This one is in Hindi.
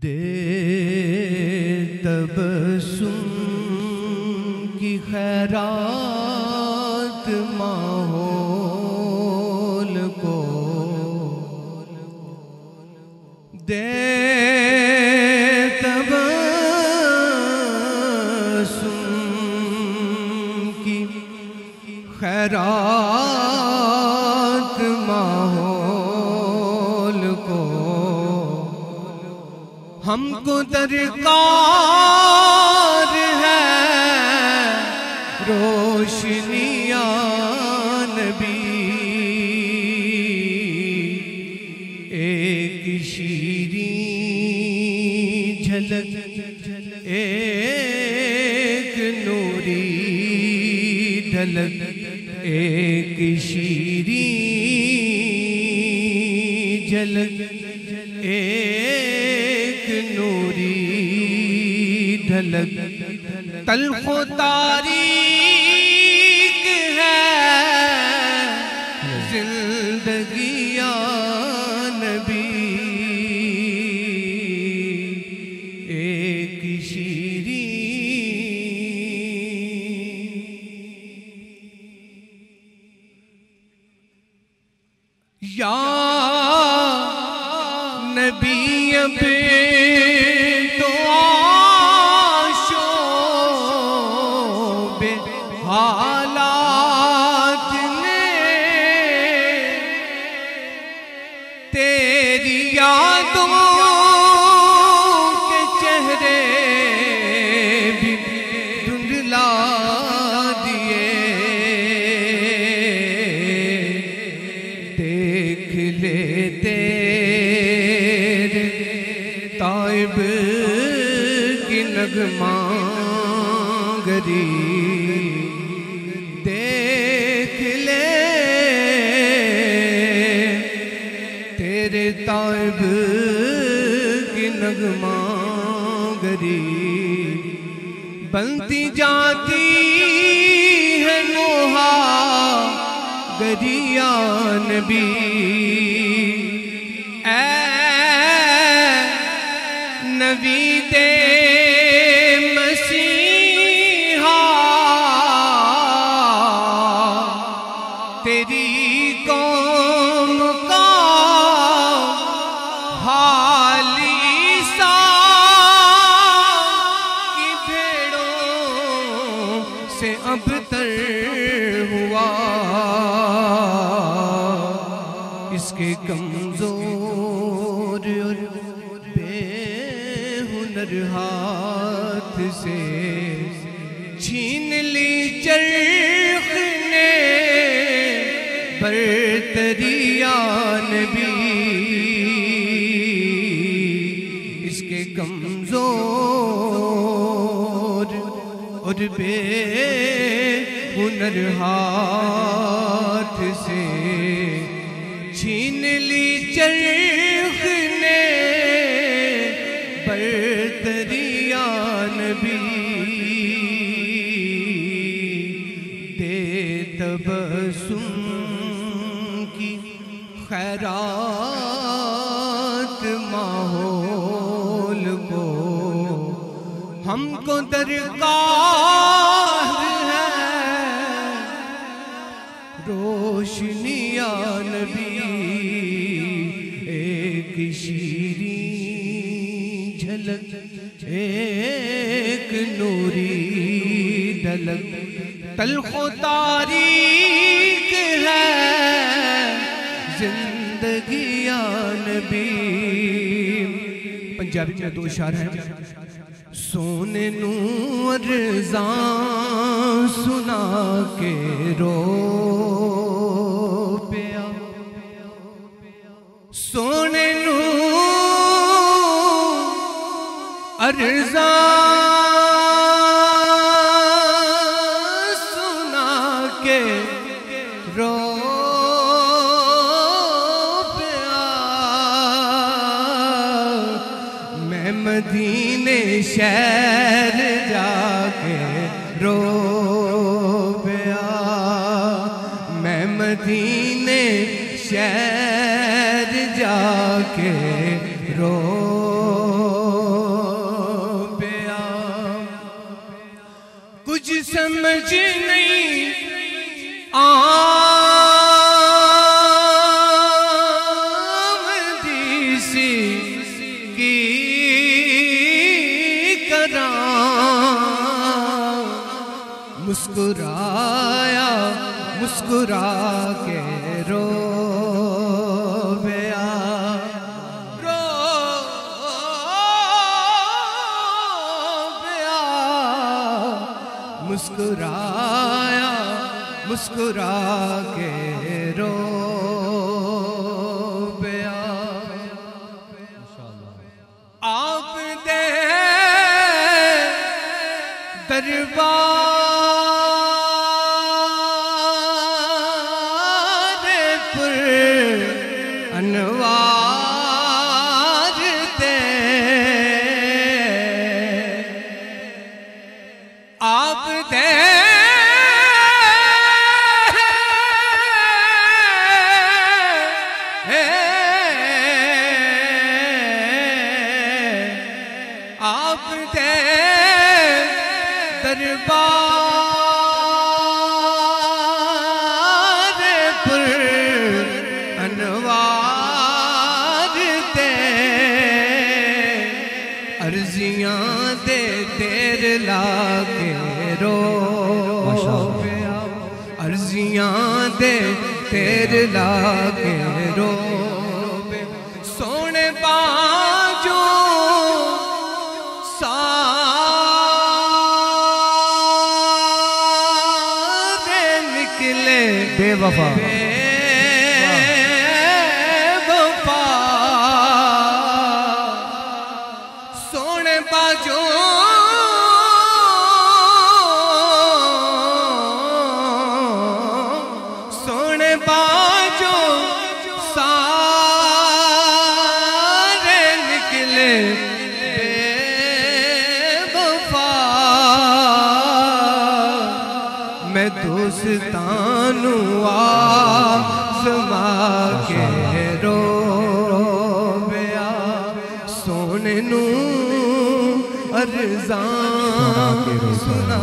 दे तबस्सुम की खैरात माहौल को, दे तबस्सुम की खैरात माहौल को। हमको दरकार है रोशनिया नबी, एक शीरीं झलक एक नूरी ढलक, एक शीरीं झलक एक नूरी ढलक। तल्खो तारीक है जिंदगी या नबी, एक शीरीं या नबी पे तो आशोबे हालात ने तेरी यादों के चेहरे भी धुंधला दिए। देख ले तेरे ताइब की नगमागरी, देख ले तेरे ताइब की नगमागरी। बनती जाती है नोहा गरिया नबी, नबी दे मसीहा तेरी कौम का हाली सा की भेड़ों से अबतर हुआ। इसके कमजोर और बेहुनर हाथ से छीन ली चरख ने बरतरिया नबी। इसके कमजोर और बेहुनर हाथ से छीन ली चरख ने बरतरिया नबी। दे तबस्सुम की खैरात माहौल को, हमको दरकार है रोशनिया नबी, एक शीरीं झलक एक नूरी ढलक। तल्खो तारीक है जिंदगी या नबी। पंजाबी में दो शार हैं। सोने नू अर्ज़ां सुना के रो पिया, सोने नू अर्ज़ां सुना के रो पिया। मैं मदीने शहर जाके रो पिया, मैं मदीने शहर जाके रो की मुस्कुराया मुस्कुरा के रोया मुस्कुराया मुस्कुरा के रोया। आप दे दरबार पर अनवार दे आप दे आप दे दरबार पर अनवार दे अर्जियां दे तेर लाके रो अर्जियां दे तेर लाके रो सोने बाजो सारे निकले बेवफा बेवफा सोने बाजो सोने बाजो सारे निकले बेवफा मैं दोस्तानू आज़मा के रोया सोने नू अर्ज़ां सुना